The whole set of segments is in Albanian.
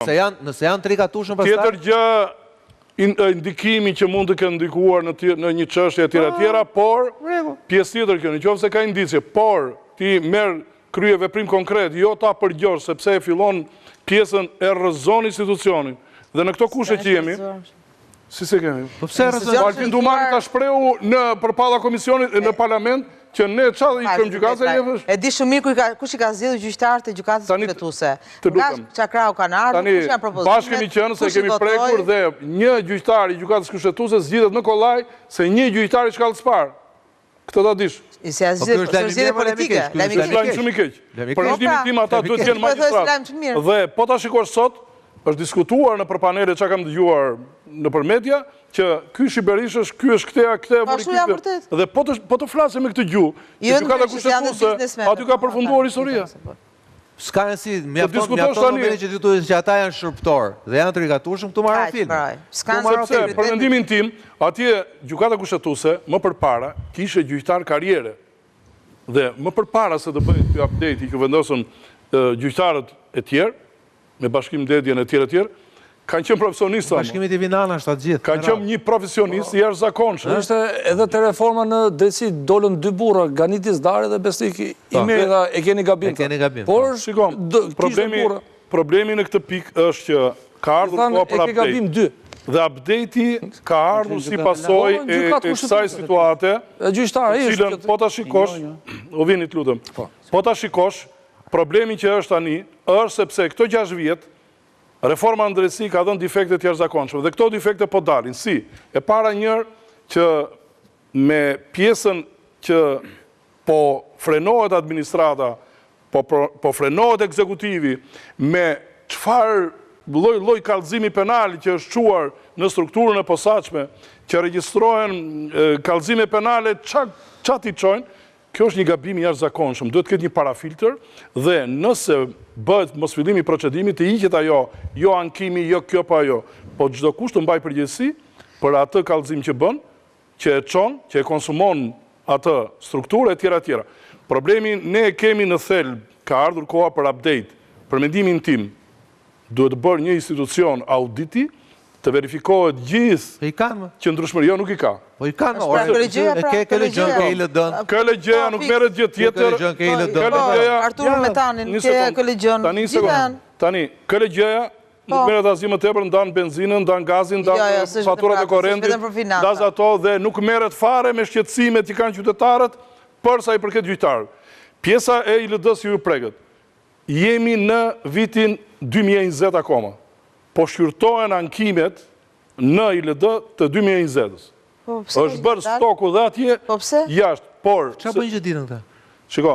Nëse janë të rikatueshëm pastaj. Tjetër gjë, indikimi që mund të kenë ndikuar në një çështje tjera, por pjesë tjetër kjo, nëse ka indicie, por ti merr krye veprim konkret, jo ta përgjosh sepse e fillon pjesën e rrëzon institucionin. Dhe në këto kushte që jemi, si se kemi? Po pse rrëzon? Altin Dumani ka shprehu përpalla komisionit në parlament që ne çfarë i kemi gjykatës e di shumë mirë kush i ka zgjedhur gjyqtarët e gjykatës kushtetuese. Nga Çakrau kanë ardhur, kush janë propozimet. Bashkë kemi qenë se kemi prekur dhe një gjyqtar i gjykatës kushtetuese zgjidhet në kollaj se një gjyqtar i shkallëspar. Këtë ta dish. Si a zgjedhje politike, lajm shumë i keq. Për mendimin tim ata duhet të jenë magjistratë. Dhe po ta shikosh sot, është diskutuar në përpanele që kam dëgjuar në përmedia, që ky Shqipërish është, ky është këtea, dhe po të flasim me këtë gjuhë, që gjykata kushtetuese, aty ka përfunduar historia. S'ka rëndësi, mjafton momentin që ti thuaj që ata janë shërptor dhe janë të rikatueshëm, këtu marrën film. Sepse për mendimin tim, atje gjykata kushtetuese më përpara kishte gjyqtar karriere. Dhe më përpara se të bëhet ky update që vendosën gjyqtarët e tjerë, me Bashkim Dedjen e tjerë, kanë qenë profesionistë. Bashkimit i Vinana është atë gjithë. Kanë qenë një profesionist i jashtëzakonshëm. Ishte edhe te reforma në drejtësi dolën dy burra, Ganiti Zdari dhe Besnik Imeri dhe e keni gabim. Por shikoj, problemi në këtë pikë është që ka ardhur koha për update. Dhe update-i ka ardhur si pasojë e kësaj situate, cilën po ta shikosh, o vini të lutem. Po ta shikosh, problemi që është tani është sepse këto 6 vjet reforma në drejtësi ka dhënë defekte të jashtëzakonshme dhe këto defekte po dalin. Si? E para njërë që me pjesën që po frenohet administrata, po frenohet ekzekutivi, me çfarë lloj kallëzimi penal që është çuar në strukturën e posaçme, që regjistrohen kallëzime penale, çati çojnë, kjo është një gabim i jashtëzakonshëm. Duhet të ketë një parafiltër dhe nëse bëhet mosfillimi i procedimit të hiqet ajo, jo ankimi, jo kjo pa ajo, po çdo kush të mbaj përgjegjësi për atë kallëzim që bën, që e çon, që e konsumon atë strukturë e tjera. Problemi ne e kemi në thelb, ka ardhur koha për update. Për mendimin tim, duhet të bërë një institucion auditi të verifikohet gjithë qëndrueshmëria, jo nuk i ka. Po i kanë, KLG-ja ke ILD-n. KLG-ja nuk merret gjë tjetër. Artur Metanin, KLG-n. Tani, KLG-ja nuk merret asgjë më tepër, ndan benzinën, ndan gazin, ndan faturat e korrentit, ndan ato dhe nuk merret fare me shqetësimet që kanë qytetarët për sa i përket gjyqtarëve. Pjesa e ILD-s ju prekët. Jemi në vitin 2020 akoma. Po shqyrtohen ankimet në ILD të 2020-s. është bërë stoku dhe atje jashtë, por... Qa bëjnë që ditën këta? Shiko,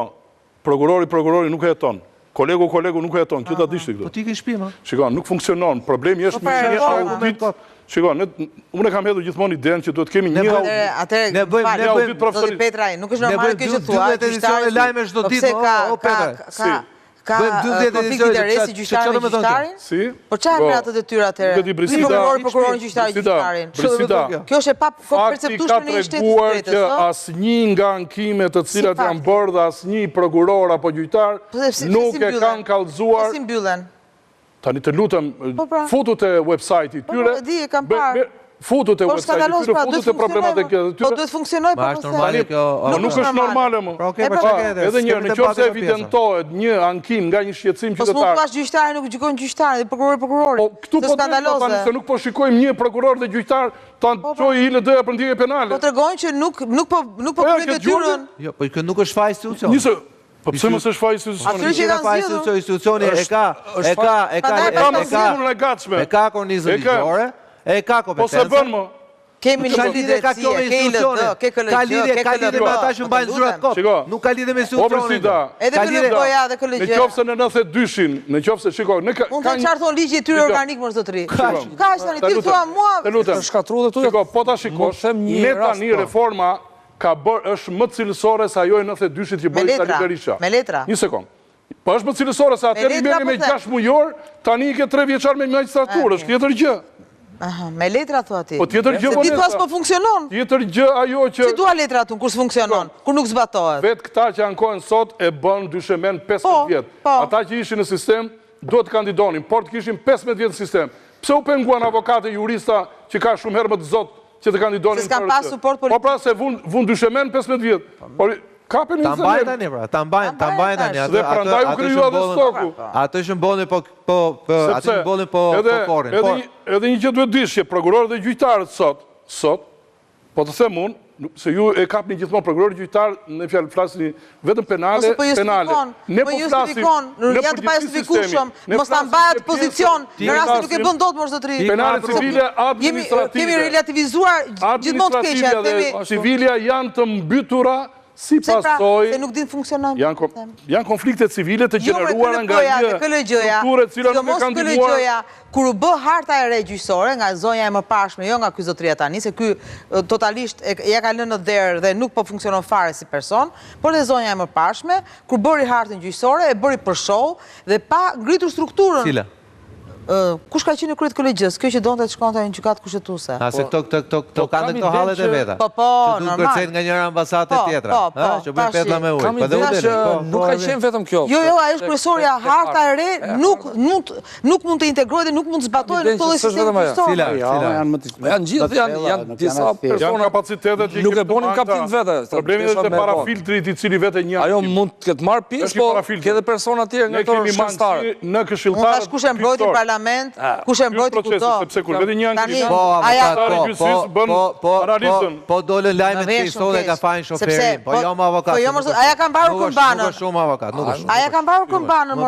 prokurori nuk e jeton, kolegu nuk e jeton, kjo ta dishti këtë. Po ti ke shtëpi, ma? Shiko, nuk funksionon, problemi është një audit... Shiko, unë e kam hedhur gjithmonë idenë që duhet kemi një audit profesionist. Petraj, nuk është normal kjo që thua, ka konflikt interesi gjyqtari me gjyqtarin? Si? Po qa e me atë detyra atëre? Si prokurorin gjyqtari gjyqtarin? Kjo është e pa perceptueshme në një shtet të drejtës, që asnjë nga ankimet të cilat janë bërë dhe asnjë prokuror apo gjyqtar nuk e kanë kallëzuar. Si mbyllen? Tani të lutem, futu te website-i tyre. Po di, e kam parë. Futu te website-i tyre, futu te problemat e tyre. Po duhet funksionoj, po nuk është normale më. Edhe një, në qoftë se evidentohet një ankim nga një shqetësim qytetar. Po s'mund thua gjyqtari nuk gjykon gjyqtarin dhe prokurorin. Po këtu po tani se nuk po shikojmë një prokuror dhe gjyqtar ta çojë ILD-ja për ndjekje penale. Po tregojnë që nuk po kryejnë detyrën. Jo, po kjo nuk është faj institucion. Po pse mos është faj institucioni? Institucioni e ka kornizën ligjore, e ka kompetencë. Po se bën më. Kemi një lidhje ka KLG, ka lidhje me ata që mbajnë zurat kot. Nuk ka lidhje me institucionin. Edhe KLG-ja dhe KLG. Në qoftë në 92-shin, në qoftë se shiko, mund të qarton ligji i tyre organik më zotëri. Ka tani ti thua mua shkatrua dhe tu. Shiko, po ta shikosh, ne tani reforma ka bërë është më cilësore se ajo e 92-shit që bëri Sali Berisha. Me letra. Një sekond. Po është më cilësore se atëherë i merri me 6 mujor, tani i ke 3 vjeçar me magjistraturë, është tjetër gjë. Me letra thua ti. Po tjetër gjë. Se ti thua s'po funksionon. Tjetër gjë ajo që... Si dua letra tu kur s'funksionon, kur nuk zbatohet. Vetë këta që ankohen sot e bën dyshemen 15 vjet. Ata që ishin në sistem do të kandidonin, por të kishim 15 vjetë në sistem. Pse u penguan avokate jurista që ka shumë herë më të zotë që të kandidonin? Se s'kan pas suport politik. Po pra se vun dyshemen 15 vjetë. Por kapen një ta mbajnë tani, pra. Ta mbajnë tani. Dhe prandaj u kryu edhe stoku. Atë shëmboni po korin. Edhe një që duhet dish që prokurorët dhe gjyqtarët sot, po të them unë, se ju e kapni gjithmonë prokurorë gjyqtarë në fjalë flasni vetëm penale. Ne po justifikon, janë të pa justifikueshëm, mos ta mbajat pozicion në rast se nuk e bën dot më zotëri. Penale, civile, administrative. Kemi relativizuar gjithmonë të keqja, themi. Civilja janë të mbytura si pasojë. Se nuk din funksionon. Janë konflikte civile të gjeneruara nga një strukturë e cila nuk e kanë ndihmuar. Kur u bë harta e re gjyqësore nga zonja e mëparshme, jo nga ky zotëria tani, se ky totalisht ja ka lënë në derë dhe nuk po funksionon fare si person, por dhe zonja e mëparshme, kur bëri hartën gjyqësore, e bëri për show dhe pa ngritur strukturën. Cila? Kush ka qenë kryet kolegjës? Kjo që donte të shkonte në gjykatë kushtetuese. Se këto kanë këto hallet e veta. Po, që normal. duhet kërcejnë nga njëra ambasadë tjetra. Që bëjnë petlla me ujë. Kam ide që nuk ka qenë vetëm kjo. Jo, ajo është kryesorja, harta e re nuk mund të integrohet dhe nuk mund të zbatohet në këtë lloj sistemi gjyqësor. Janë gjithë janë disa persona janë kapacitetet nuk e bënin kaptin vetë. Problemi është te parafiltrit i cili vetë një. Ajo mund të ketë marrë pjesë, po ka edhe persona të tjerë nga këto shkencëtarë. Në këshilltarët. Kush e mbrojti parlament, kush e mbrojti kudo. Sepse kur vetë një anketë po dolën lajmet se Isone ka fajin shoferin, po jo më avokat. Aja ka mbarur këmbanën. Nuk është shumë avokat, nuk është. Aja ka mbarur këmbanën më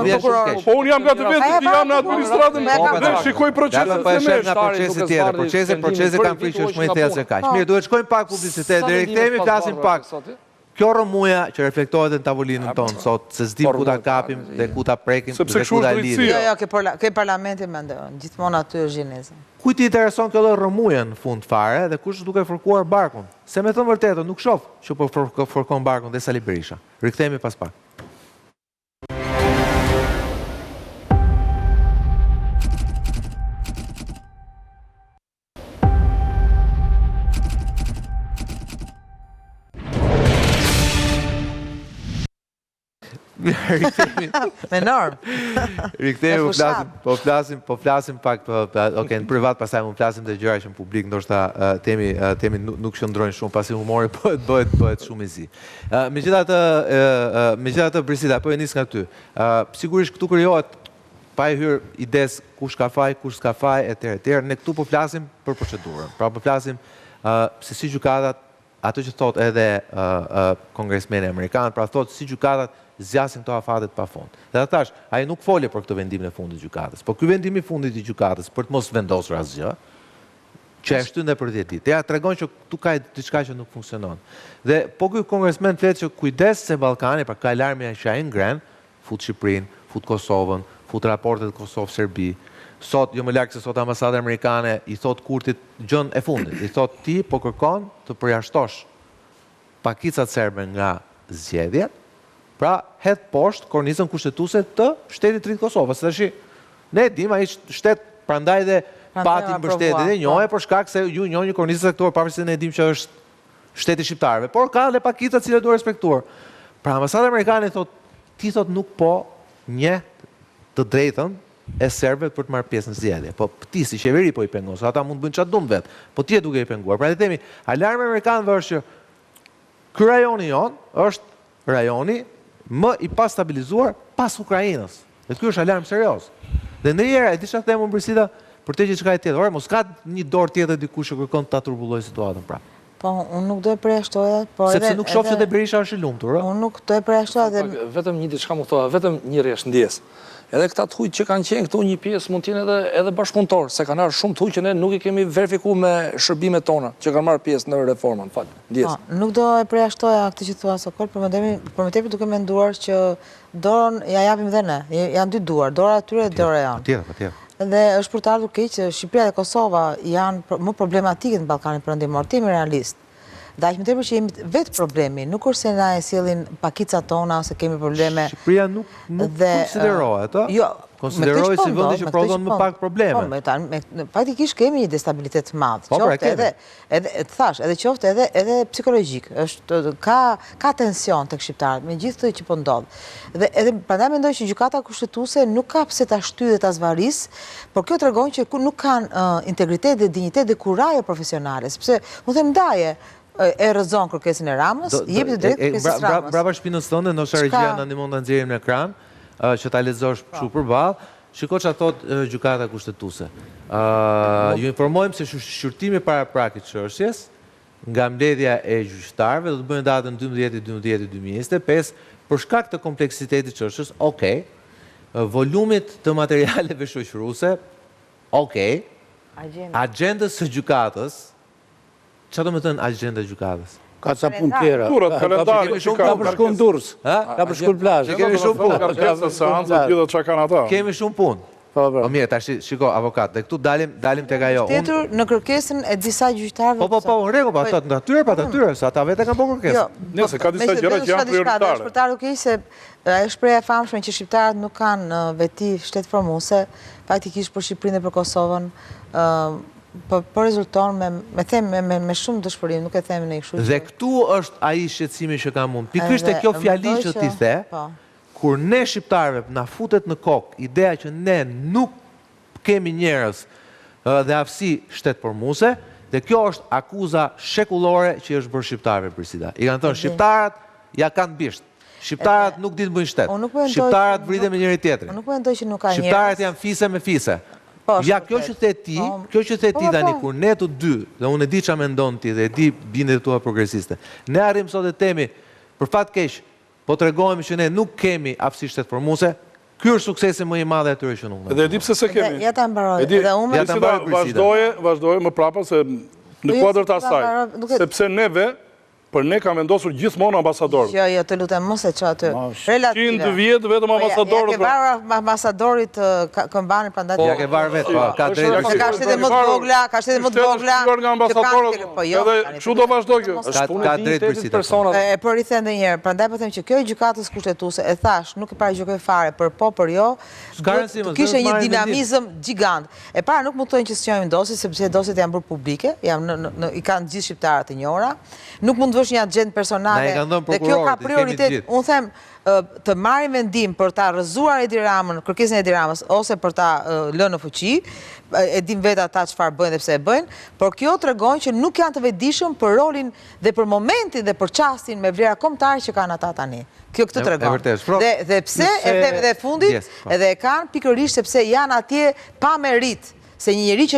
prokuror. Po unë jam nga të vetë që jam në administratën dhe shikoj procesin po e shef nga procesi tjetër. Procesi kanë frikë që është më i thellë se kaq. Mirë, duhet shkojmë pak publicitet, deri kthehemi flasim pak. Kjo rrëmuja që reflektohet në tavolinën tonë sot, se s'dim ku ta kapim dhe ku ta prekim dhe ku ta lidhim. Jo, ke parlamenti mendon, gjithmonë aty është gjeneza. Kujt i intereson kjo rrëmuja në fund fare dhe kush duke fërkuar barkun? Se me thënë vërtetën nuk shoh që po fërkon barkun dhe Sali Berisha. Rikthehemi pas pak. Me norm. Rikthehemi, po flasim pak, në privat pastaj mund flasim të gjëra që në publik ndoshta temi nuk qëndrojnë shumë pasi humori bëhet shumë i zi. Megjithatë Brisida, po e nis nga ty. Sigurisht këtu krijohet pa e hyrë ides kush ka faj, kush s'ka faj, etj. Ne këtu po flasim për procedurën. Pra po flasim se si gjykatat, ato që thot edhe kongresmeni amerikan, pra thot si gjykatat zgjasin këto afatet pa fund. Dhe thash, ai nuk foli për këtë vendim në fundit të gjykatës, por ky vendim i fundit i gjykatës për të mos vendosur asgjë, që e shtyn për 10 ditë. Ja tregon që këtu ka diçka që nuk funksionon. Dhe po ky kongresmen flet që kujdes se Ballkani, pra ka alarmi që ai ngren, fut Shqipërinë, fut Kosovën, fut raportet Kosovë-Serbi. Sot, jo më larg se sot ambasada amerikane i thot Kurtit gjën e fundit. I thot ti po kërkon të përjashtosh pakicat serbe nga zgjedhjet. Pra, hedh poshtë kornizën kushtetuese të shtetit të ri të Kosovës. Tash ne dim ai shtet prandaj dhe pati mbështetje dhe njohej për shkak se ju njohni kornizën sektor pavarësisht se ne dim që është shteti shqiptarëve, por ka edhe pakica që duhet respektuar. Pra, ambasada amerikane ti thot nuk po njeh të drejtën e serbëve për të marrë pjesë në zgjedhje. Po ti si qeveri po i pengon, se ata mund të bëjnë çfarë duan vet. Po ti e duke i penguar. Pra, themi, alarmi amerikanëve është që ky rajoni jon është rajoni më i pas stabilizuar pas Ukrainës. Dhe ky është alarm serioz. Dhe ndonjëherë e di çfarë them unë Brisida, për të që çka e tjetër. Ora mos ka një dorë tjetër dikush që kërkon ta turbullojë situatën pra. Po, unë nuk do e përjashtoja, por sepse nuk shoh që te Berisha është i lumtur, ëh. Unë nuk do e përjashtoja dhe vetëm një diçka më thoa, vetëm një rresht ndjes. Edhe këta të huj që kanë qenë këtu një pjesë mund t'jenë edhe bashkëpunëtor, se kanë ardhur shumë të huj që ne nuk i kemi verifikuar me shërbimet tona që kanë marrë pjesë në reformën, fal. Ndjes. Nuk do e përjashtoja këtë që thua Sokol, por më tepër duke menduar që dorën ja japim dhe ne. Janë dy duar, dora e tyre dhe dora janë. Patjetër. Dhe është për të ardhur keq që Shqipëria dhe Kosova janë më problematike në Ballkanin Perëndimor, timi realist. Daqë më tepër që jemi vetë problemi, nuk është se na e sjellin pakicat tona ose kemi probleme. Shqipëria nuk konsiderohet, a? Jo, konsiderohet si vendi që prodhon më pak probleme. Faktikisht kemi një destabilitet të madh, qoftë edhe qoftë edhe psikologjik. Ka tension tek shqiptarët me gjithë këtë që po ndodh. Dhe edhe prandaj mendoj që gjykata kushtetuese nuk ka pse ta shtyjë dhe ta zvaris, por kjo tregon që nuk kanë integritet dhe dinjitet dhe kuraje profesionale, sepse unë them ndaje e rrezon kërkesën e Ramës, jepi të drejtë kërkesës Ramës. Brapa shpinës tënde, ndoshta regjia na ndihmon ta nxjerrim në ekran, që ta lexosh kështu përballë. Shiko çfarë thot gjykata kushtetuese. Ju informojmë se shqyrtimi paraprakit çështjes nga mbledhja e gjyqtarëve do të bëhen datën 12/12/2025 për shkak të kompleksitetit të çështjes. Okej. Volumit të materialeve shoqëruese. Okej. Agjendës së gjykatës. Çfarë do të thënë agjenda e gjykatës? Ka ca punë tjera. Ka përshkull në Durrës. Ka përshkull plazh. Kemi shumë punë. Kërkesa seancë gjithë çka kanë ata. Kemi shumë punë. Po mirë, tash shiko avokat, dhe këtu dalim tek ajo. Tjetër në kërkesën e disa gjyqtarëve. Po, në rregull, po ata natyrë pa natyrë, sa ata vetë kanë bërë kërkesë. Nëse ka disa gjëra që janë prioritare. Shqiptarët u keq se ajo shprehje e famshme që shqiptarët nuk kanë veti shtetformuese, faktikisht për Shqipërinë dhe për Kosovën, po rezulton me shumë dëshpërim, nuk e them në kështu. Dhe këtu është ai shqetësimi që kam unë. Pikërisht e kjo fjali që ti the, kur ne shqiptarëve na futet në kokë ideja që ne nuk kemi njerëz dhe aftësi shtetformuese, dhe kjo është akuza shekullore që është bërë shqiptarëve Prisida. I kanë thënë shqiptarët ja kanë bisht. Shqiptarët nuk dinë bëjnë shtet. Shqiptarët vriten me njëri tjetrin. Unë nuk mendoj që nuk ka njerëz. Shqiptarët janë fise me fise. Ja, kjo që the ti tani, kur ne të dy, dhe unë e di që mendon ti dhe e di bindet tua progresiste, ne arrim sot e temi, për fat keq, po të regojmë që ne nuk kemi aftësi shtetformuese, ky është suksesi më i madh atyre që nuk. Dhe e di pse se kemi. Ja ta mbaroj. Vazhdoje më prapa se në kuadër të asaj, sepse neve, për ne ka vendosur gjithmonë ambasadorët. Jo, të lutem, mos e ço aty. 100 vjet vetëm ambasadorët. Ja ke varur ambasadorit Këmbani prandaj. Ja ke varur vetë, po, ka drejtë. Ka shtete më të vogla, ka shtete më të vogla. Nga ambasadorët. Edhe kështu do vazhdoj kjo. Ka drejtë Prisida. Por i them edhe një herë, prandaj po them që kjo gjykatës kushtetuese e thash, nuk e paragjykoj fare për po për jo. Kishte një dinamizëm gjigant. E para nuk mund të thonë që s'jojmë dosjet, sepse dosjet janë bërë publike, i kanë gjithë shqiptarët e njohura. Nuk mund të vësh një agjendë personale, dhe kjo ka prioritet. Unë them të marrin vendim për ta rrëzuar Edi Ramën, kërkesën e Edi Ramës, ose për ta lënë në fuqi, e dim vetë ata çfarë bëjnë dhe pse e bëjnë, por kjo tregon që nuk janë të vetëdijshëm për rolin dhe për momentin dhe për çastin me vlera kombëtare që kanë ata tani. Kjo këtë tregon. Dhe pse e them edhe fundit, edhe e kanë pikërisht sepse janë atje pa merit, se një njerëz që